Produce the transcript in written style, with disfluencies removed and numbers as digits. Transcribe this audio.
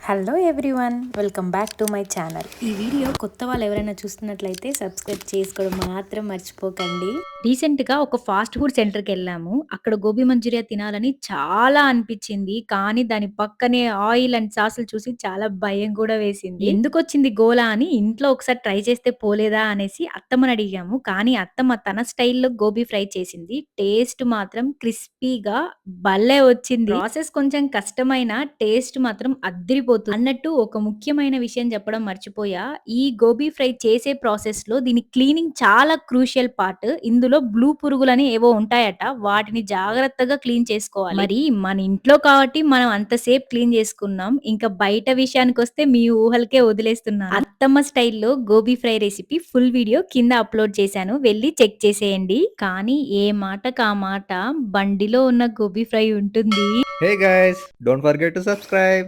Hello everyone, welcome back to my channel. ఈ video కొత్త వాళ్ళు ఎవరైనా చూస్తున్నట్లయితే సబ్స్క్రైబ్ చేసుకోవడం మాత్రం మర్చిపోకండి. రీసెంట్గా ఒక ఫాస్ట్ ఫుడ్ సెంటర్కి వెళ్ళాము. అక్కడ గోబీ మంచూరియా తినాలని చాలా అనిపించింది. కానీ దాని పక్కనే ఆయిల్ అండ్ సాసులు చూసి చాలా భయం కూడా వేసింది. ఎందుకు వచ్చింది గోలా అని ఇంట్లో ఒకసారి ట్రై చేస్తే పోలేదా అనేసి అత్తమ్మని అడిగాము. కానీ అత్తమ్మ తన స్టైల్లో గోబీ ఫ్రై చేసింది. టేస్ట్ మాత్రం క్రిస్పీగా భలే వచ్చింది. ప్రాసెస్ కొంచెం కష్టమైన టేస్ట్ మాత్రం అద్దిరిపోతుంది. అన్నట్టు ఒక ముఖ్యమైన విషయం చెప్పడం మర్చిపోయా. ఈ గోబీ ఫ్రై చేసే ప్రాసెస్‌లో దీని క్లీనింగ్ చాలా క్రూషియల్ పార్ట్. ఇందులో బ్లూ పురుగులని ఏవో ఉంటాయట. వాటిని జాగ్రత్తగా క్లీన్ చేసుకోవాలి. మరి మన ఇంట్లో కాబట్టి మనం అంతసేపు క్లీన్ చేసుకున్నాం. ఇంకా బయట విషయానికొస్తే మీ ఊహలకే వదిలేస్తున్నాను. అత్తమ్మ స్టైల్‌లో gobi fry recipe full video కింద అప్‌లోడ్ చేశాను. వెళ్లి చెక్ చేసేయండి. కానీ ఏ మాటకా మాట బండిలో ఉన్న గోబీ ఫ్రై ఉంటుంది. Hey guys, don't forget to subscribe.